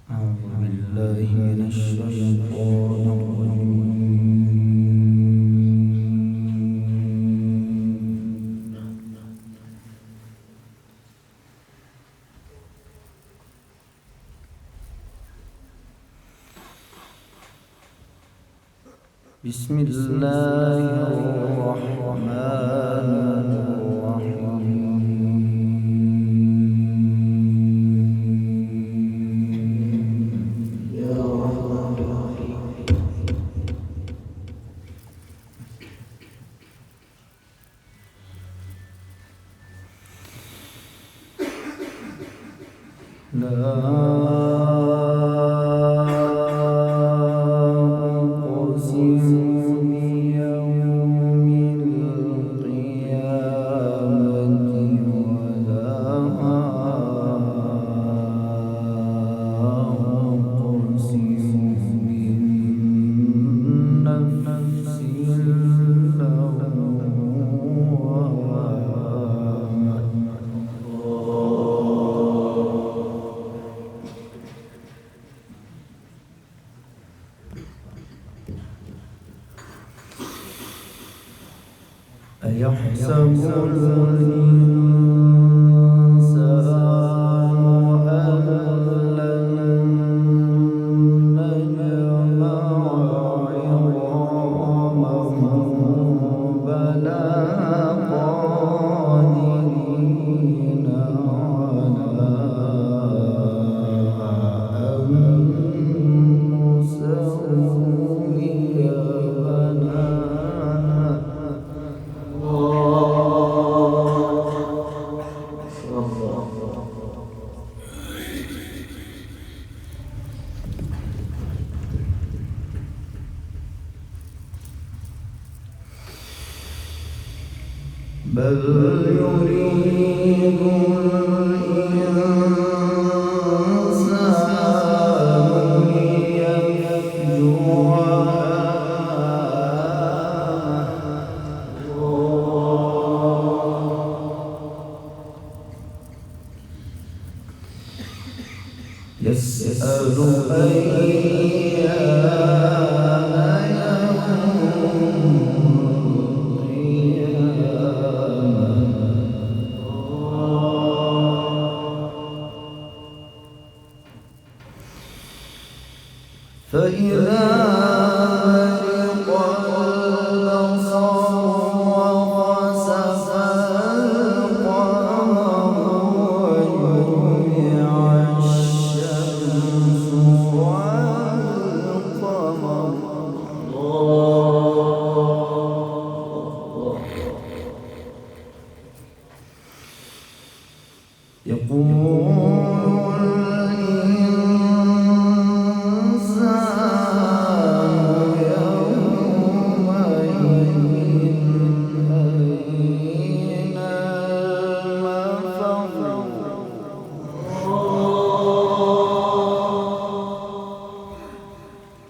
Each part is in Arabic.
بالله من الشيطان الرجيم. بسم الله الرحمن أيحسب الإنسان أن لن نجمع عظامه بلى قادرين على أن نسوي بل يريد الإنسان ليفجر يسأل أيان فإذا برق البصر وخسف القمر وجمع الشمس والقمر يقول الإنسان يومئذ أين المفر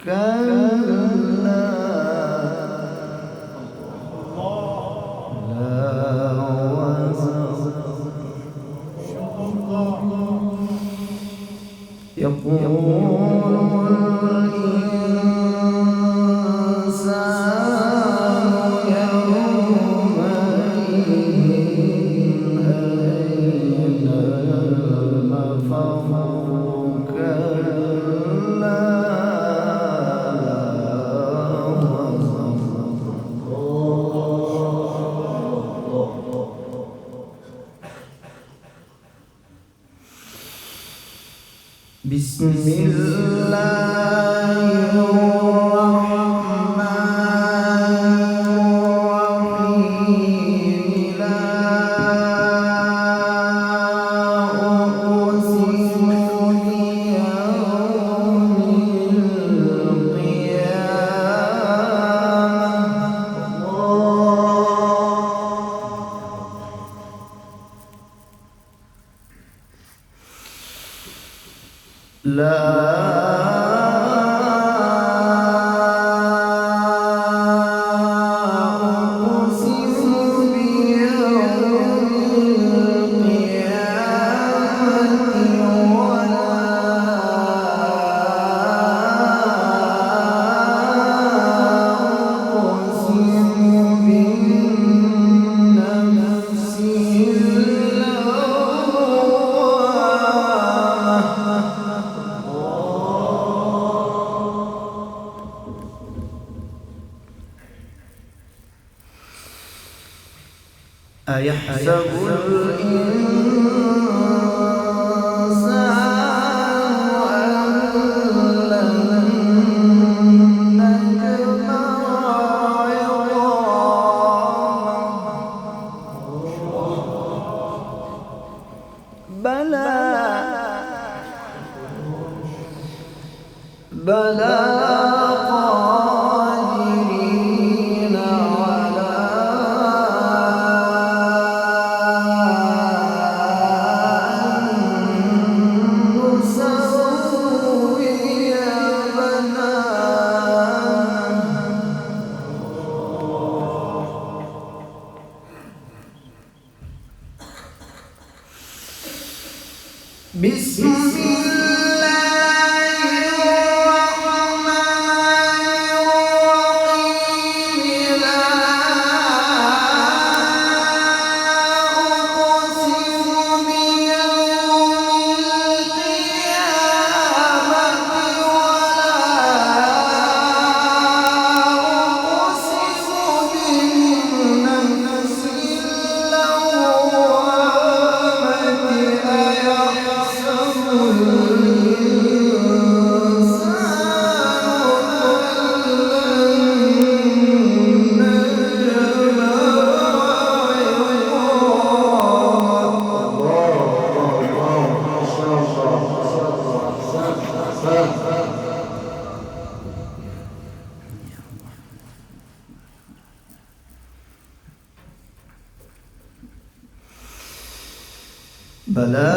كلا لا وزر يقول الإنسان يومئذ أين المفر كلا بسم الله الرحمن الرحيم لا أقسم بيوم القيامة أيحسب الإنسان بلى قادرين على أن نسوي بنانا بسم بلى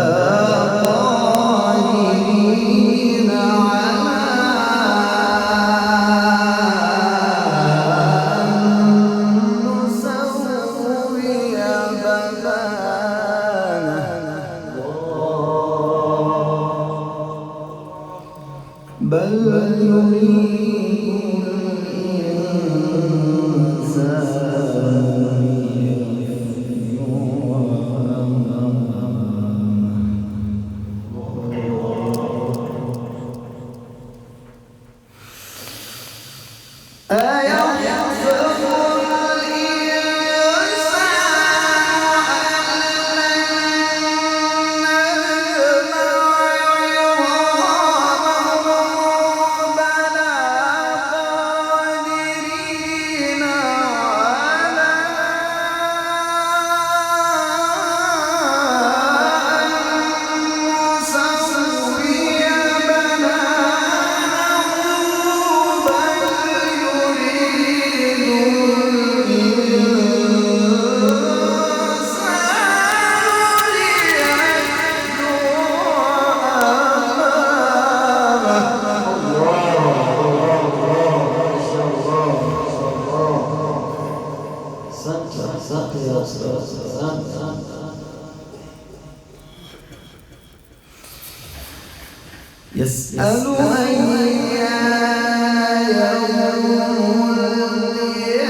قادرين على أن نسوي بنانا بل يريد الإنسان يسأل أيان يوم القيامة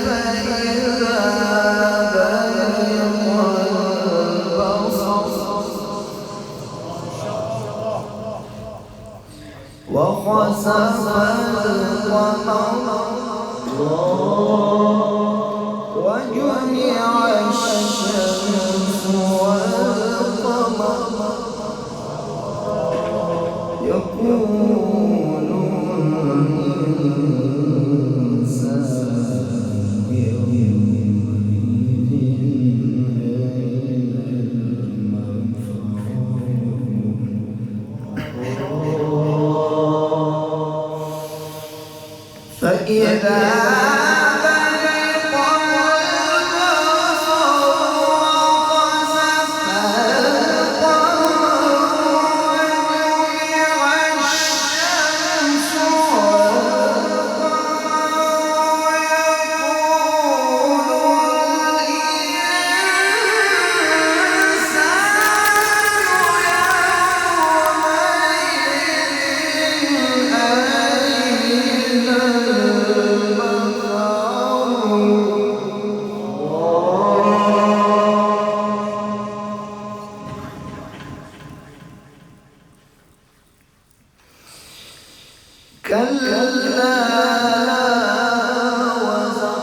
فإذا برق البصر وخسف القمر وجمع الشمس والقمر يقول الإنسان يومئذ أين المفر فإذا كلا لا وزر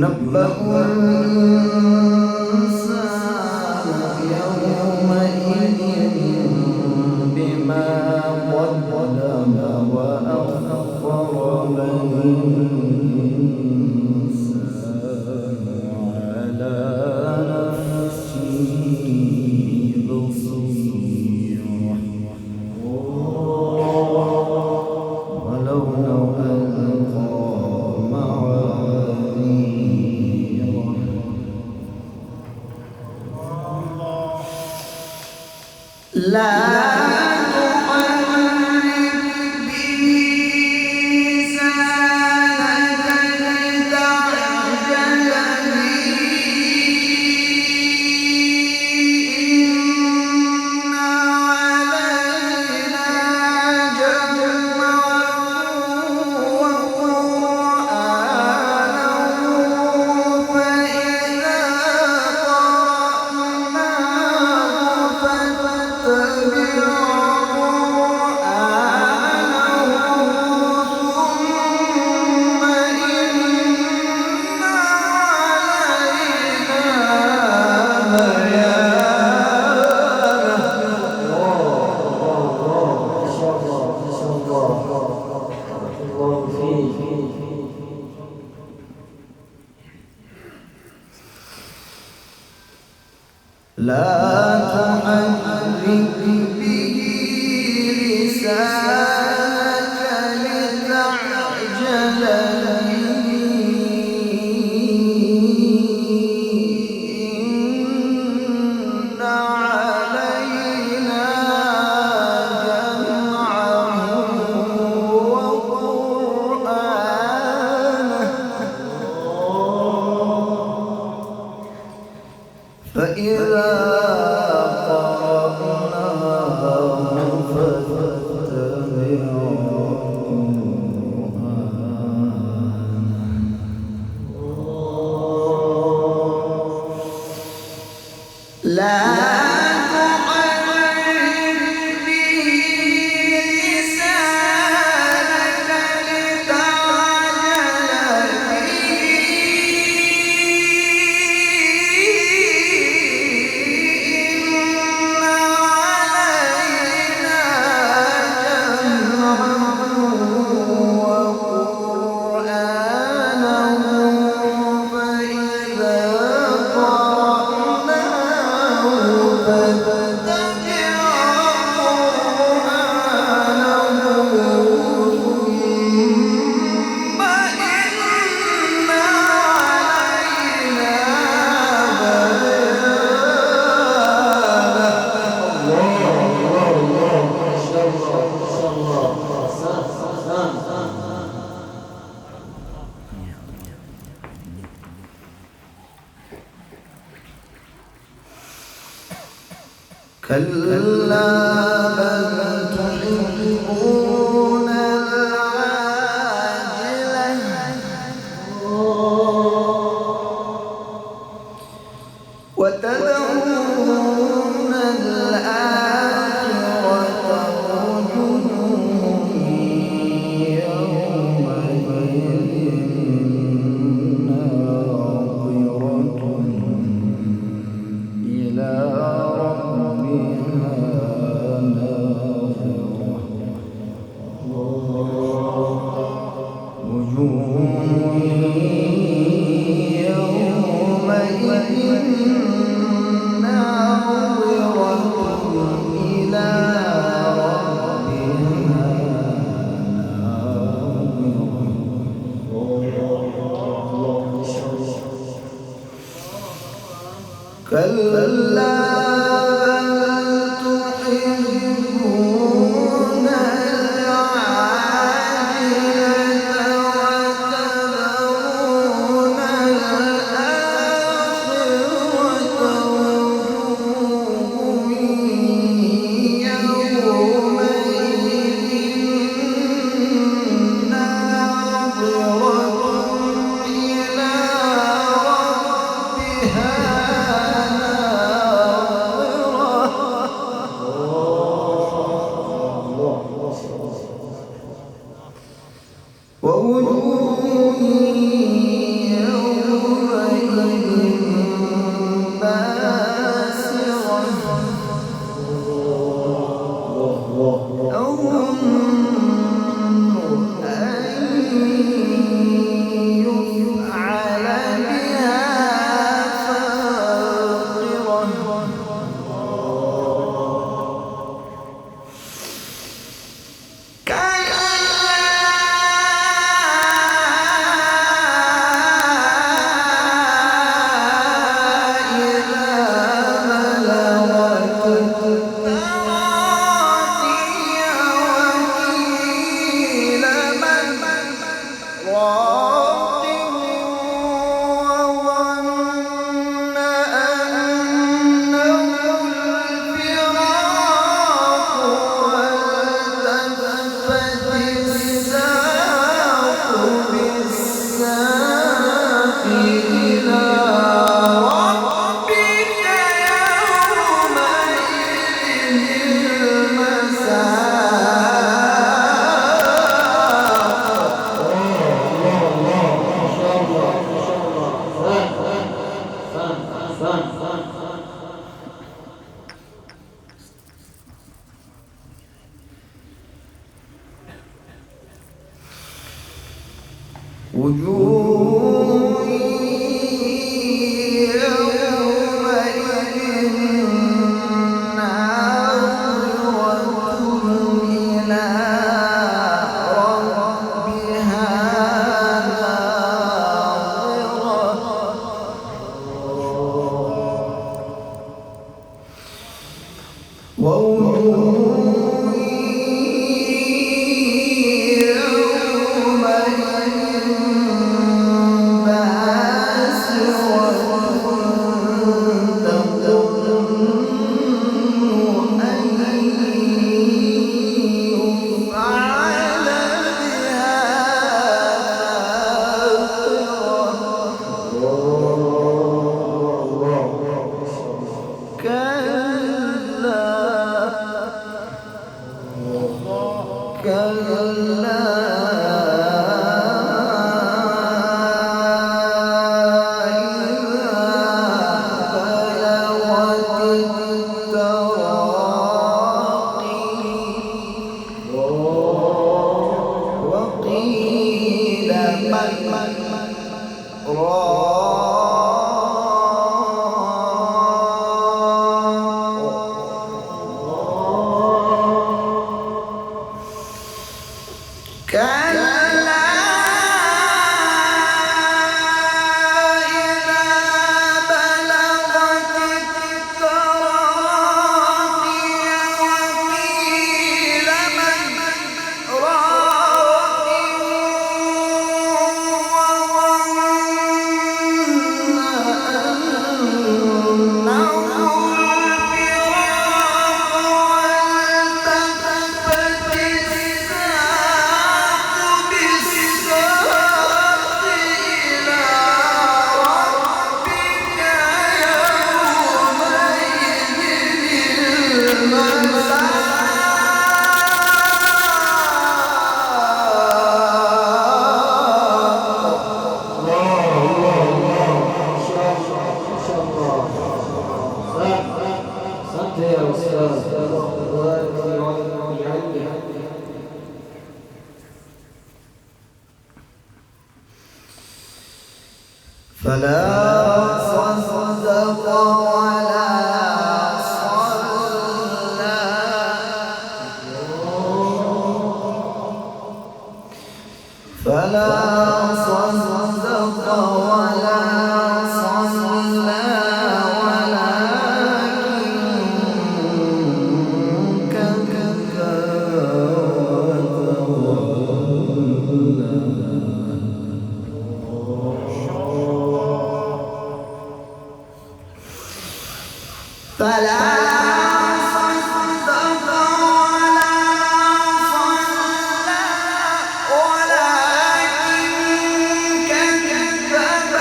ينبأ الإنسان يومئذ بما قدم وأخر بل الإنسان على نفسه بصيرة ولو ألقى معاذيره لا لا تحرك به لسانك لتعجل به إن علينا جمعه وقرآنه فإذا لا تحرك به لسانك لتعجل به إن علينا جمعه وقرآنه فإذا كلا بل تحبون العاجلة وتذرون الآخرة وجوه يومئذ ناظرة إلى كلا تحبون العاجلة وتذرون الآخرة وجوه يومئذ ناظرة إلى ربها وجوه يومئذ ناظرة إلى ربها ناظرة ووجوه وقيل من كلا إذا بلغت التراقي وقيل من راق وظن أنه فلا صدق ولا صلى فلا صدق ولا صلى ولكن كذب فلا صدق ولا صلى ولكن كذب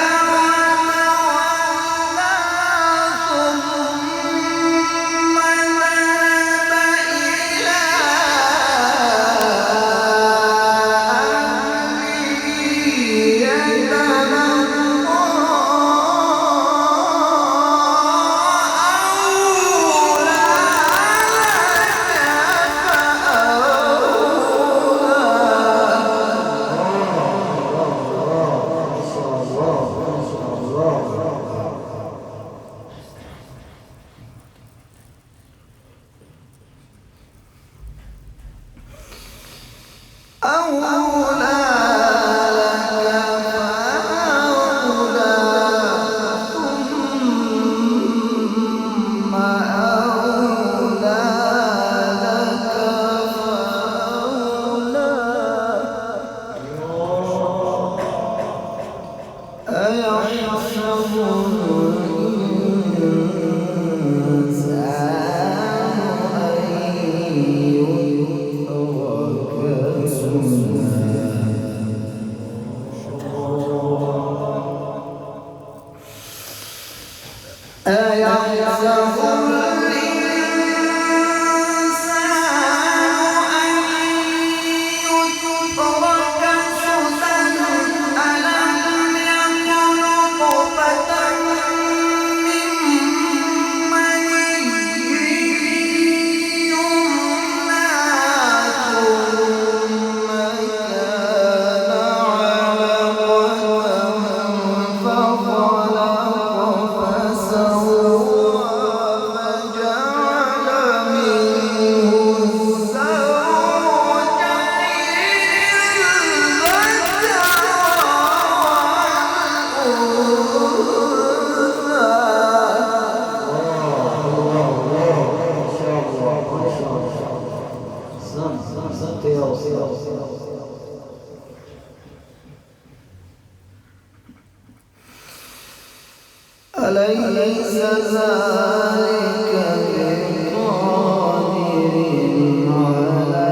وتولى ثم ذهب إلى أهله يتمطى أولى لك فأولى ثم أولى لك فأولى أيحسب الإنسان أن يترك سدى أيحسب الإنسان أن يترك سدى ألم يكن نطفة من مني يمنى ثم كان علقة أليس ذلك بقادر على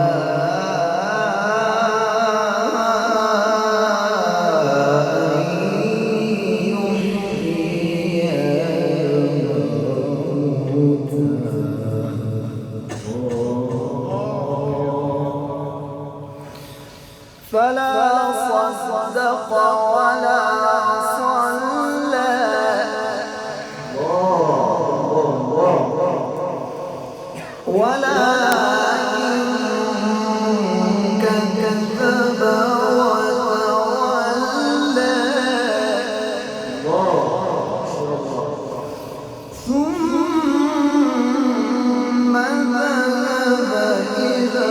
أن يحيي الموتى فلا صدق ولا صلى ولكن كذب وتولى ثم ذهب إلى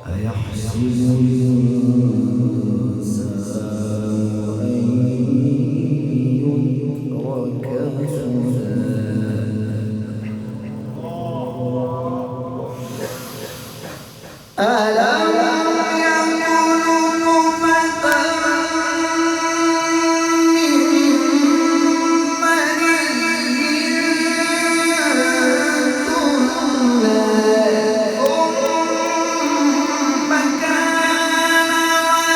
أيحسب الإنسان أن يترك سدى ألم يكن نطفة من مني تمنى ثم كان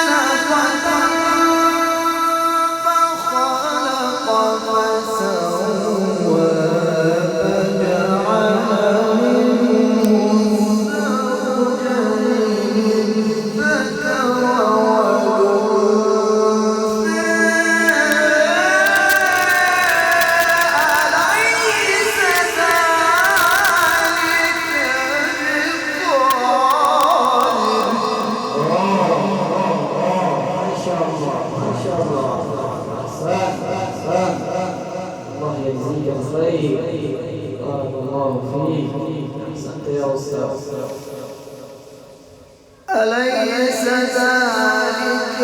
علقة فخلق فسوى فجعل منه الزوجين الذكر والأنثى أليس الله يجزيك الخير. بارك الله فيك. أحسنت يا أستاذ. أليس ذلك